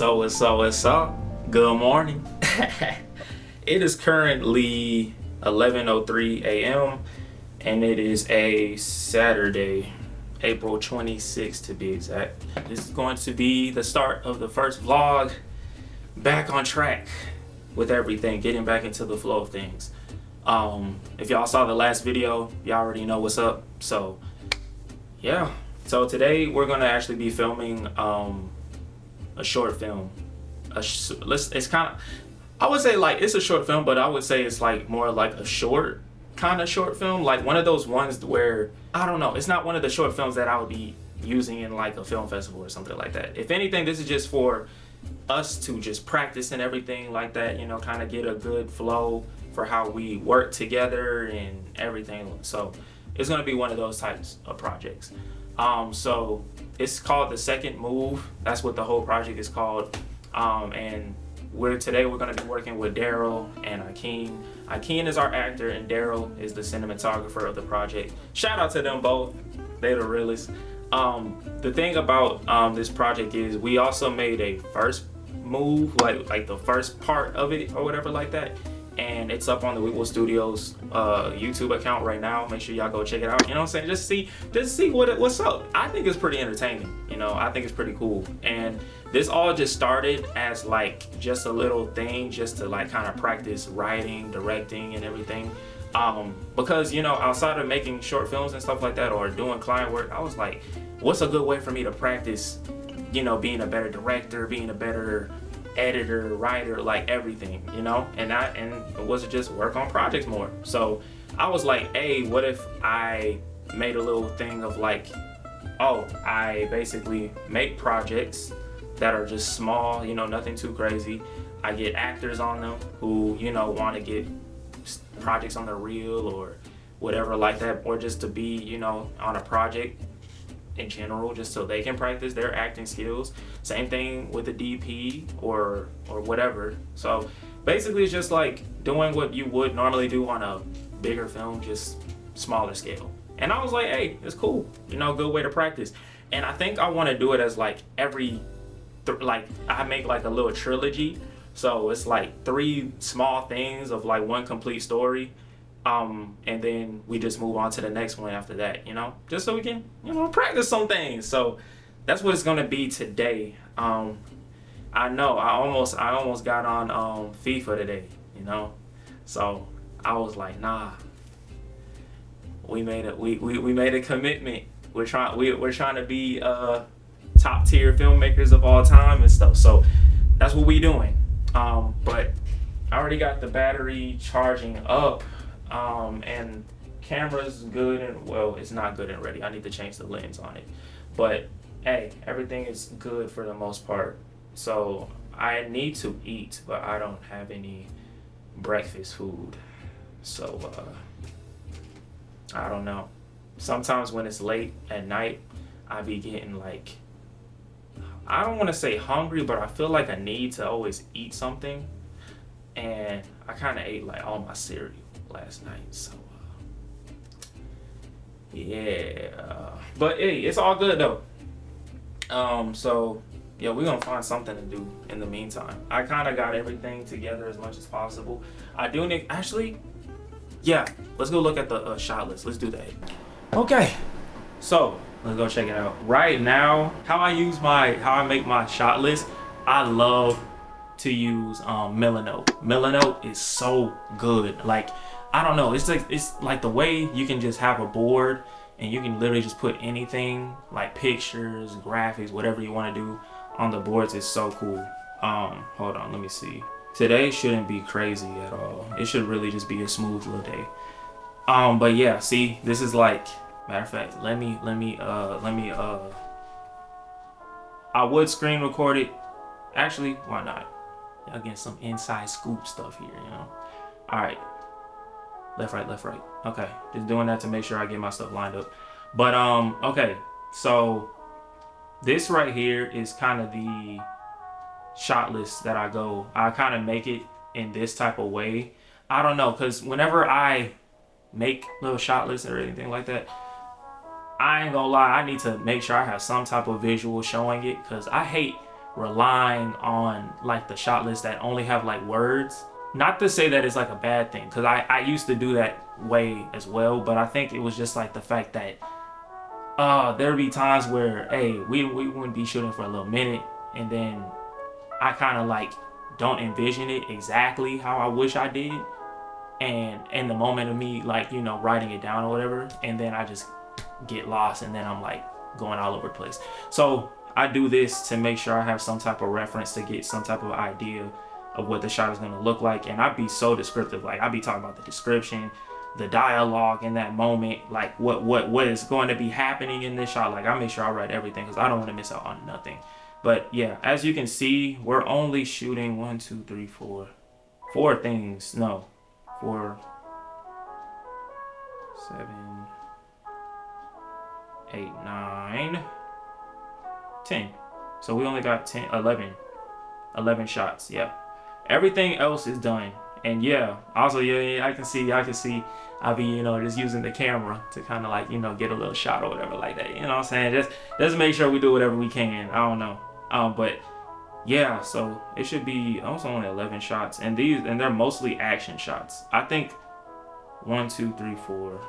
What's up? Good morning. It is currently 11:03 a.m. and it is a Saturday, April 26th to be exact. This is going to be the start of the first vlog. Back on track with everything, getting back into the flow of things. If y'all saw the last video, y'all already know what's up. So yeah. So today we're gonna actually be filming a short film. It's kind of, I would say like it's a short film, but I would say it's like more like a short kind of short film, like one of those ones where I don't know. It's not one of the short films that I would be using in like a film festival or something like that. If anything, this is just for us to just practice and everything like that. You know, kind of get a good flow for how we work together and everything. So it's gonna be one of those types of projects. So it's called The Second Move. That's what the whole project is called. And today we're gonna be working with Daryl and Akeen. Akeen is our actor and Daryl is the cinematographer of the project. Shout out to them both. They're the realest. The thing about this project is we also made a first move, like the first part of it or whatever like that. And it's up on the Weeble Studios YouTube account right now. Make sure y'all go check it out. You know what I'm saying? Just see what's up. I think it's pretty entertaining. You know, I think it's pretty cool. And this all just started as like just a little thing, just to like kind of practice writing, directing, and everything. Because you know, outside of making short films and stuff like that, or doing client work, I was like, what's a good way for me to practice? You know, being a better director, being a better editor, writer, like everything, you know, and it wasn't just work on projects more. So I was like, hey, what if I made a little thing of like, oh, I basically make projects that are just small, you know, nothing too crazy. I get actors on them who, you know, want to get projects on the reel or whatever like that, or just to be, you know, on a project in general, just so they can practice their acting skills. Same thing with the DP or whatever. So basically it's just like doing what you would normally do on a bigger film, just smaller scale. And I was like, hey, it's cool, you know, good way to practice. And I think I want to do it as like like I make like a little trilogy. So it's like 3 small things of like one complete story. And then we just move on to the next one after that, you know, just so we can, you know, practice some things. So that's what it's gonna be today. I know I almost got on FIFA today, you know, so I was like, nah, we made a commitment. We're trying to be top tier filmmakers of all time and stuff. So that's what we doing. But I already got the battery charging up. And camera's good and, well, it's not good and ready. I need to change the lens on it. But hey, everything is good for the most part. So I need to eat, but I don't have any breakfast food. So I don't know. Sometimes when it's late at night, I be getting like, I don't want to say hungry, but I feel like I need to always eat something. And I kind of ate like all my cereal last night, so yeah, but hey, it's all good though. So yeah, we're gonna find something to do in the meantime. I kind of got everything together as much as possible. I do need, actually, yeah, let's go look at the shot list. Let's do that. Okay, so let's go check it out. Right now, how I make my shot list, I love to use Milanote. Milanote is so good. Like, I don't know, it's like the way you can just have a board and you can literally just put anything like pictures, graphics, whatever you want to do on the boards is so cool. Hold on, let me see. Today shouldn't be crazy at all. It should really just be a smooth little day. But yeah, see, this is like, matter of fact, let me I would screen record it. Actually, why not? Y'all get some inside scoop stuff here, you know. All right. Left, right. Okay, just doing that to make sure I get my stuff lined up. But okay, so this right here is kind of the shot list that I kind of make it in this type of way. I don't know, because whenever I make little shot lists or anything like that, I ain't gonna lie, I need to make sure I have some type of visual showing it, because I hate relying on like the shot list that only have like words. Not to say that it's like a bad thing, because I used to do that way as well, but I think it was just like the fact that there'd be times where, hey, we wouldn't be shooting for a little minute, and then I kind of like don't envision it exactly how I wish I did, and in the moment of me like, you know, writing it down or whatever, and then I just get lost, and then I'm like going all over the place. So I do this to make sure I have some type of reference, to get some type of idea of what the shot is going to look like. And I'd be so descriptive, like I'd be talking about the description, the dialogue in that moment, like what is going to be happening in this shot. Like I make sure I write everything, because I don't want to miss out on nothing. But yeah, as you can see, we're only shooting 1, 2, 3, 4 things. No, 4, 7, 8, 9, 10. So we only got 10, 11 shots. Yeah, everything else is done. And yeah, also yeah, I can see I'll be, you know, just using the camera to kind of like, you know, get a little shot or whatever like that. You know what I'm saying? Just make sure we do whatever we can. I don't know. But yeah, so it should be also only 11 shots, and they're mostly action shots. I think 1, 2, 3, 4.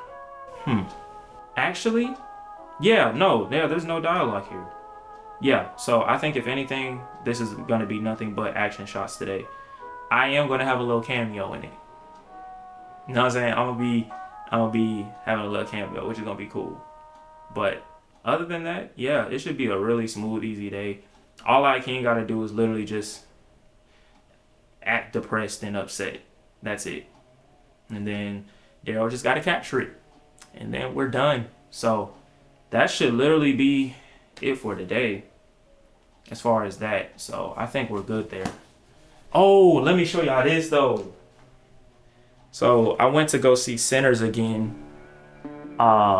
Actually, yeah, no, there's no dialogue here. Yeah, so I think if anything, this is gonna be nothing but action shots today. I am gonna have a little cameo in it. You know what I'm saying? I'm gonna be having a little cameo, which is gonna be cool. But other than that, yeah, it should be a really smooth, easy day. All I gotta do is literally just act depressed and upset. That's it. And then Daryl just gotta capture it. And then we're done. So that should literally be it for today as far as that. So I think we're good there. Oh, let me show y'all this though. So I went to go see Sinners again. When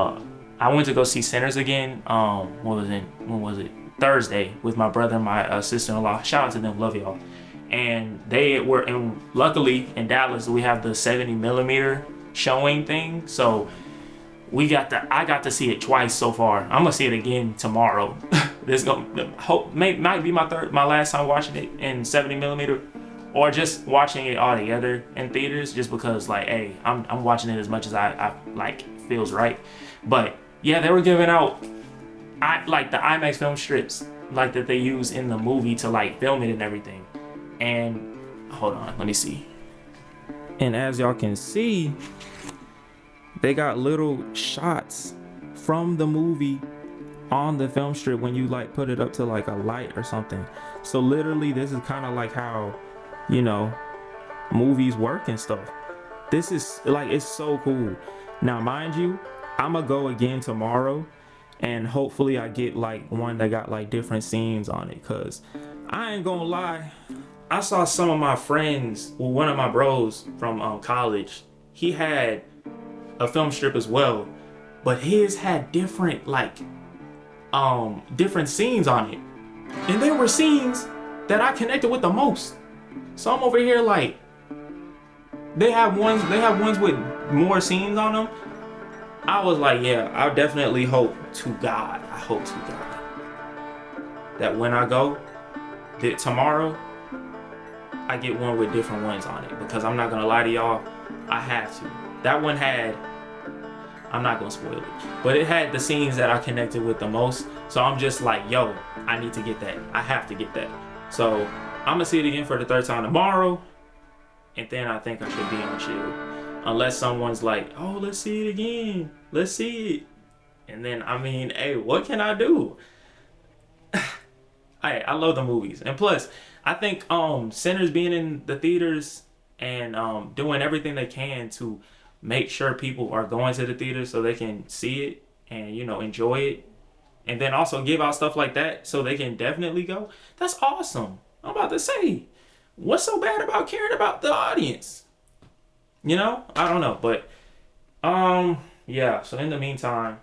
was it? Thursday, with my brother and my sister-in-law. Shout out to them, love y'all. And they were luckily in Dallas we have the 70mm showing thing. So I got to see it twice so far. I'm gonna see it again tomorrow. Might be my last time watching it in 70mm, or just watching it all together in theaters, just because like, hey, I'm watching it as much as I like feels right. But yeah, they were giving out like the IMAX film strips like that they use in the movie to like film it and everything. And hold on, let me see. And as y'all can see, they got little shots from the movie on the film strip when you like put it up to like a light or something. So literally this is kind of like how, you know, movies work and stuff. This is like, it's so cool. Now mind you, I'm gonna go again tomorrow, and hopefully I get like one that got like different scenes on it, cause I ain't gonna lie, I saw some of my friends, well, one of my bros from college, he had a film strip as well, but his had different like different scenes on it, and they were scenes that I connected with the most. So I'm over here like, they have ones with more scenes on them. I was like, yeah, I definitely hope to God that when I go tomorrow, I get one with different ones on it, because I'm not gonna lie to y'all, I have to. That one had, I'm not gonna spoil it, but it had the scenes that I connected with the most. So I'm just like, yo, I need to get that. I have to get that. So I'm gonna see it again for the third time tomorrow, and then I think I should be on chill. Unless someone's like, oh, let's see it again. Let's see it. And then, I mean, hey, what can I do? I love the movies. And plus, I think Sinners being in the theaters and doing everything they can to make sure people are going to the theaters so they can see it and, you know, enjoy it. And then also give out stuff like that so they can definitely go. That's awesome. I'm about to say, what's so bad about caring about the audience? You know, I don't know, but yeah, so in the meantime,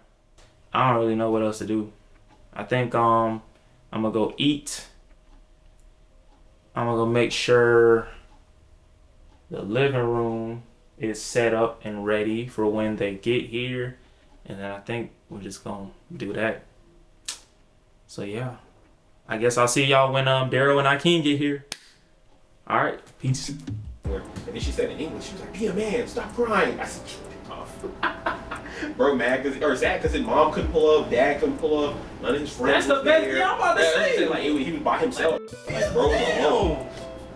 I don't really know what else to do. I think I'm gonna go eat. I'm gonna go make sure the living room is set up and ready for when they get here, and then I think we're just gonna do that. So yeah, I guess I'll see y'all when Daryl and Akeem get here. All right, peace. And then she said in English, she was like, "Be a man, stop crying." I said, "Tough." Bro, mad or sad because his mom couldn't pull up, dad couldn't pull up, none of his friends. That's the best. Yeah, I'm about to say. Like he was by himself. Like, bro was alone.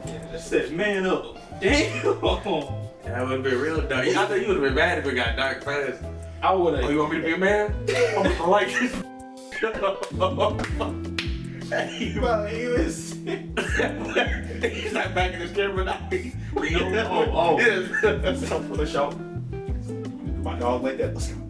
Yeah, just said, man up. Damn. That would have been real dark. I thought you would have been mad if it got dark fast. I would have. Oh, you want me to be a man? I like this. He was. He's like back in his camera now. Oh. Something for the show. My dog like that. Let's go.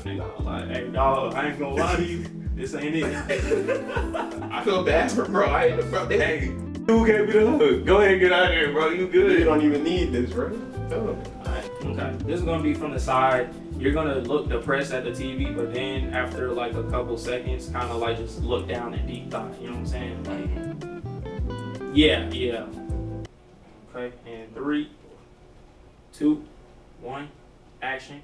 Hey, dog, I ain't gonna lie to you. This ain't it. I feel bad for bro. Hey, who gave me the hook? Go ahead and get out of here, bro. You You good? don't even need this, bro. Alright, okay. This is gonna be from the side. You're gonna look depressed at the TV, but then after like a couple seconds, kind of like just look down and deep thought. You know what I'm saying? Like, yeah. Okay, and 3, 2, 1, action.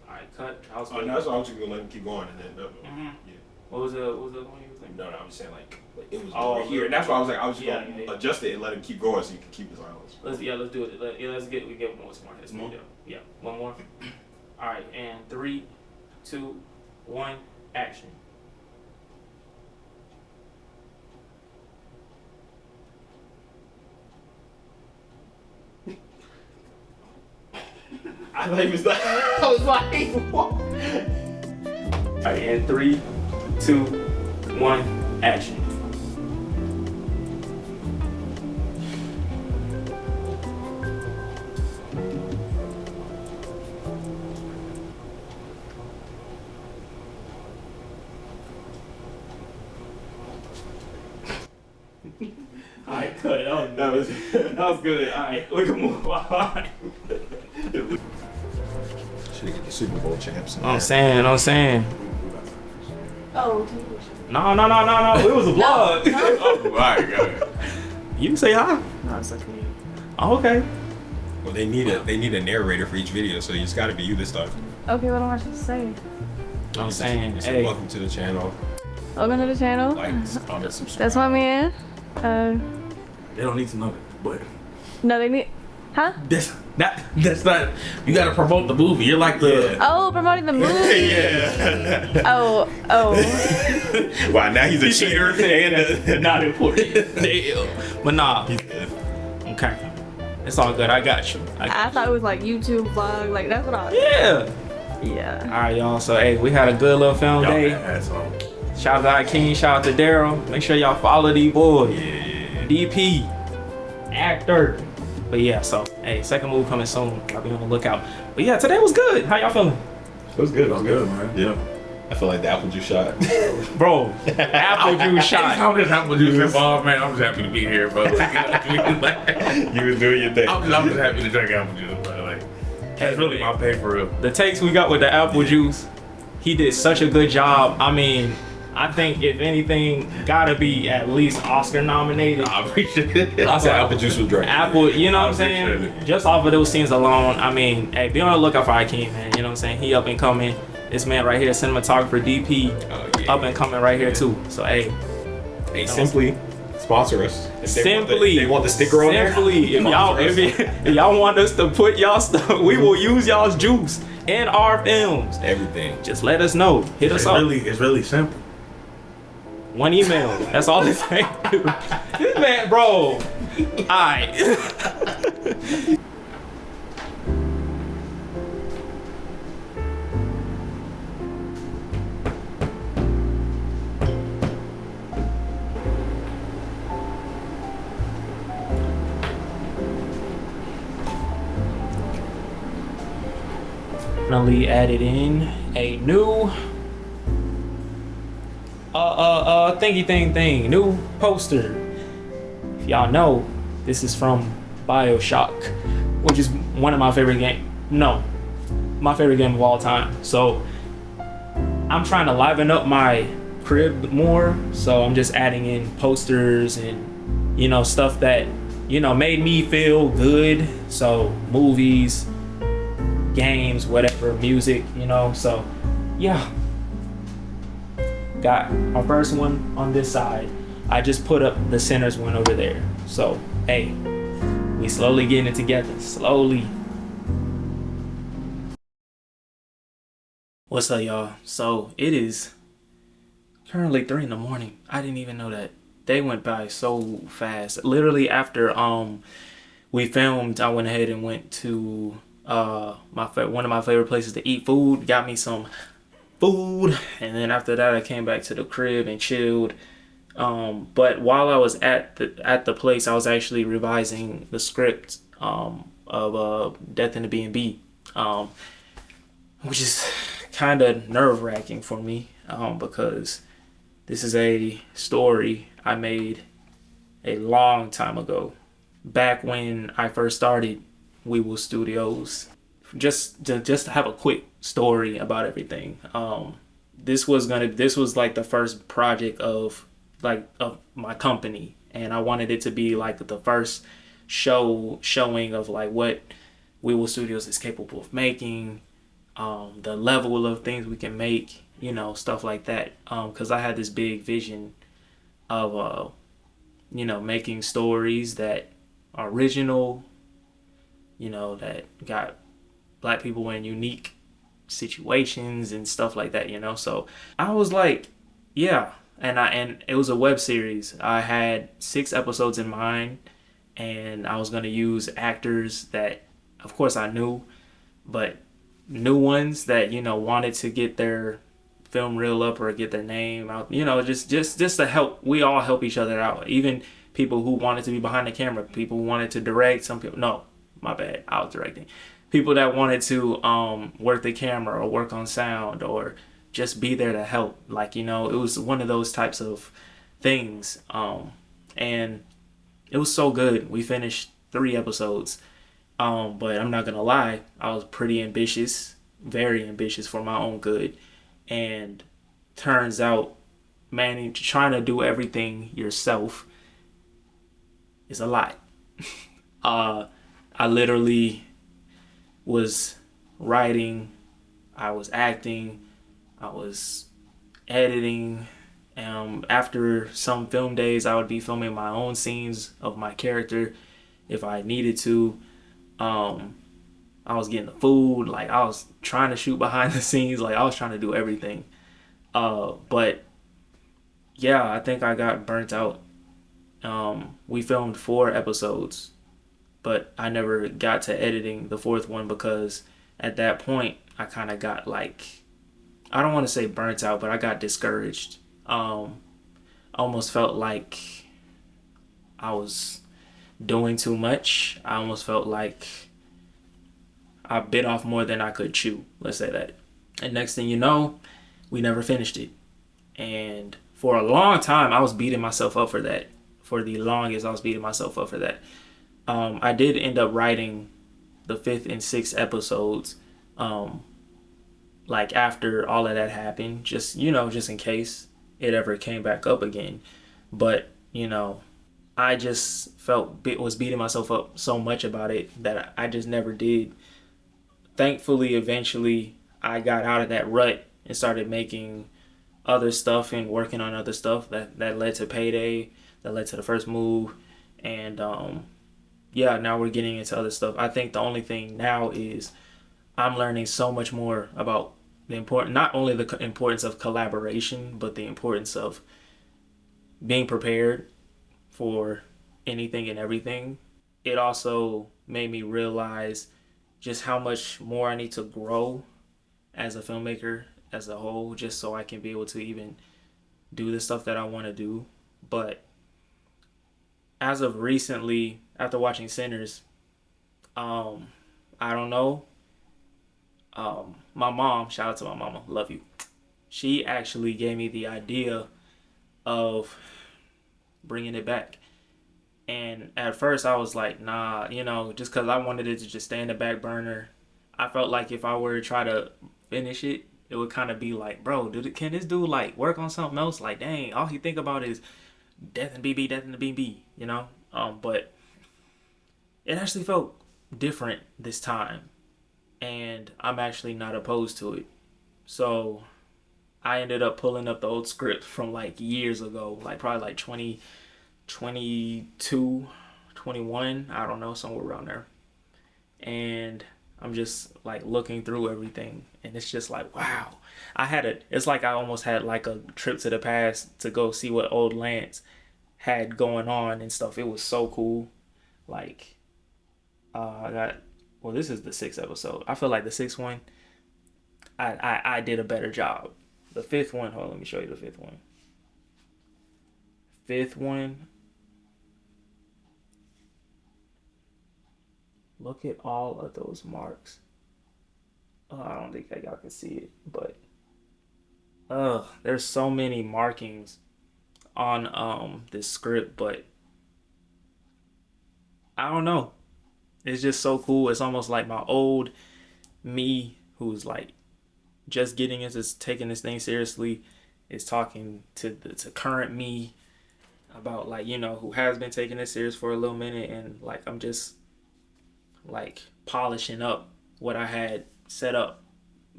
Alright, cut. That's why I was just gonna let him keep going and then. Yeah. What was the one you were thinking? No, I'm just saying like it was Oh, over here, and that's why I was just gonna yeah. adjust it and let him keep going so you can keep his silence. Let's do it. Let's get one more. Let's move down. Yeah, one more. All right, and 3, 2, 1, action. I thought he was like, I was like, what? All right, and 3, 2, 1, action. Alright, cut. That was good. Alright, we can move on. Should get the Super Bowl champs. I'm saying. Oh, No. It was a vlog. Oh, alright, got it. You can say hi. no, it's okay. Oh, okay. Well, they need a narrator for each video, so it's got to be you this time. Okay, what am I supposed to say? I'm saying, So hey. welcome to the channel. Welcome to the channel. Like, comment, subscribe. That's my man. They don't need to know it, but No, they need. Huh? that's not. You gotta promote the movie. You're like the. Oh, promoting the movie. Yeah. Oh. Wow, now he's a cheater and Not important. Damn. But nah. Okay. It's all good. I got you. I thought it was like YouTube vlog. Like that's what I. Yeah. Yeah. All right, y'all. So, hey, we had a good little film day. Shout out to King. Shout out to Daryl. Make sure y'all follow these boys. Yeah. DP. Actor. But yeah, so, hey, second movie coming soon. I'll be on the lookout. But yeah, today was good. How y'all feeling? It was good. man. Yeah. I feel like the apple juice shot. Bro, apple juice shot. I'm just apple juice involved, man. I'm just happy to be here, bro. You was doing your thing. I'm just happy to drink apple juice, bro. Like, that's really my pay for real. The takes we got with the apple juice, he did such a good job. I mean, I think if anything, gotta be at least Oscar nominated. I appreciate it. I said apple juice was great. Apple, you know what I'm appreciate saying? Just off of those scenes alone, I mean, hey, be on the lookout for Akeem, man. You know what I'm saying? He up and coming. This man right here, cinematographer DP, up and coming right here too. So hey, Simply sponsor us. If Simply, they want the sticker on there. Simply, if y'all want us to put y'all stuff, we will use y'all's juice in our films. Everything. Just let us know. Hit us up. It's really simple. One email. That's all it takes. This man, bro. Alright. Finally added in a new thingy new poster. If y'all know, this is from BioShock, which is one of my favorite games. No, my favorite game of all time. So I'm trying to liven up my crib more, so I'm just adding in posters and stuff that made me feel good. So movies, games, whatever, music, so yeah. Got our first one on this side. I just put up the center's one over there. So, hey, we slowly getting it together. Slowly. What's up, y'all? So, it is currently 3 a.m. I didn't even know that. They went by so fast. Literally after we filmed, I went ahead and went to one of my favorite places to eat food. Got me some food, and then after that I came back to the crib and chilled. But while I was at the place, I was actually revising the script of Death in the B&B, which is kind of nerve-wracking for me, because this is a story I made a long time ago, back when I first started We Will Studios. Just to have a quick story about everything. This was like the first project of my company, and I wanted it to be like the first showing of like what We Will Studios is capable of making, the level of things we can make, stuff like that. Because I had this big vision of making stories that are original, that got Black people in unique situations and stuff like that, So I was like, yeah, and it was a web series. I had 6 episodes in mind, and I was gonna use actors that, of course, I knew, but new ones that wanted to get their film reel up or get their name out, just to help. We all help each other out. Even people who wanted to be behind the camera, people who wanted to direct. Some people, no, my bad, I was directing. People that wanted to work the camera or work on sound or just be there to help. Like, it was one of those types of things. And it was so good. We finished 3 episodes. But I'm not going to lie, I was pretty ambitious, very ambitious for my own good. And turns out, man, trying to do everything yourself is a lot. I literally was writing, I was acting, I was editing. After some film days, I would be filming my own scenes of my character if I needed to. I was getting the food, like I was trying to shoot behind the scenes, like I was trying to do everything. But yeah, I think I got burnt out. We filmed 4 episodes, but I never got to editing the 4th one because at that point I kind of got like, I don't want to say burnt out, but I got discouraged. Almost felt like I was doing too much. I almost felt like I bit off more than I could chew. Let's say that. And next thing you know, we never finished it. And for a long time, I was beating myself up for that. For the longest, I was beating myself up for that. I did end up writing the 5th and 6th episodes, like after all of that happened, just in case it ever came back up again. But I just was beating myself up so much about it that I just never did. Thankfully, eventually, I got out of that rut and started making other stuff and working on other stuff that led to Payday, that led to the first move, and yeah, now we're getting into other stuff. I think the only thing now is I'm learning so much more about not only the importance of collaboration, but the importance of being prepared for anything and everything. It also made me realize just how much more I need to grow as a filmmaker as a whole, just so I can be able to even do the stuff that I want to do. But as of recently, after watching Sinners, I don't know. My mom, shout out to my mama, love you. She actually gave me the idea of bringing it back. And at first I was like, nah, just because I wanted it to just stay in the back burner. I felt like if I were to try to finish it, it would kind of be like, bro, can this dude like work on something else? Like, dang, all he think about is death and BB, death and the BB, But it actually felt different this time, and I'm actually not opposed to it. So I ended up pulling up the old script from like years ago, like probably like 2022, 21, I don't know, somewhere around there. And I'm just like looking through everything, and it's just like, wow. It's like I almost had like a trip to the past to go see what old Lance had going on and stuff. It was so cool. Like, this is the sixth episode. I feel like the sixth one, I did a better job. The fifth one, hold on, let me show you the fifth one. Fifth one, look at all of those marks. I don't think y'all can see it, but there's so many markings on this script, but I don't know. It's just so cool. It's almost like my old me, who's like just getting into taking this thing seriously, is talking to current me about, like, you know, who has been taking it serious for a little minute, and like I'm just like polishing up what I had set up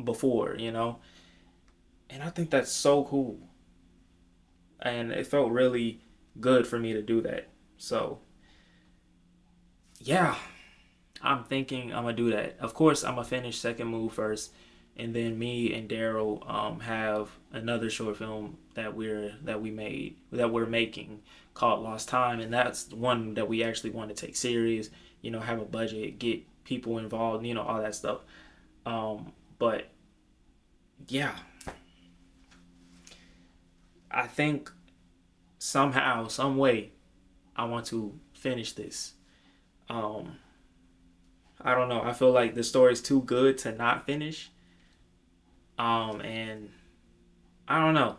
before, you know. And I think that's so cool. And it felt really good for me to do that. So yeah, I'm thinking I'm gonna do that. Of course, I'm gonna finish Second Move first, and then me and Daryl have another short film that we're making called Lost Time, and that's one that we actually want to take serious. You know, have a budget, get people involved, you know, all that stuff. But yeah, I think somehow, some way, I want to finish this. I don't know. I feel like the story's too good to not finish. And I don't know.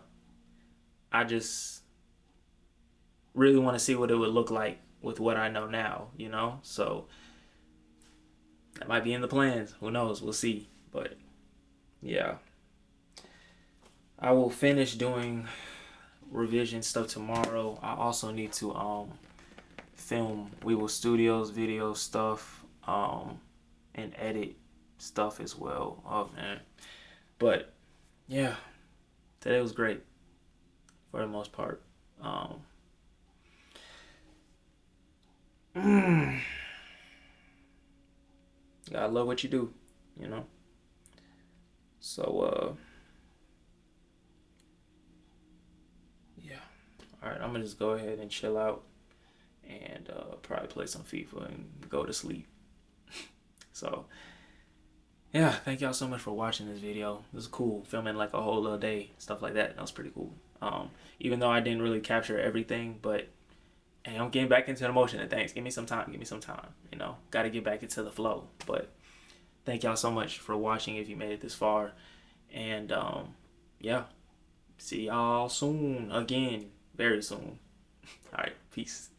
I just really want to see what it would look like with what I know now, you know? So that might be in the plans. Who knows? We'll see. But yeah. I will finish doing revision stuff tomorrow. I also need to film Weeble Studios video stuff, and edit stuff as well. Oh man. But yeah, today was great for the most part. Gotta love what you do, you know. So yeah. Alright, I'm gonna just go ahead and chill out and probably play some FIFA and go to sleep. So yeah, thank y'all so much for watching this video. It was cool filming like a whole little day, stuff like that. That was pretty cool. Even though I didn't really capture everything, but hey, I'm getting back into the motion of things. Give me some time, you know. Gotta get back into the flow. But thank y'all so much for watching if you made it this far. And yeah, see y'all soon again, very soon. All right, peace.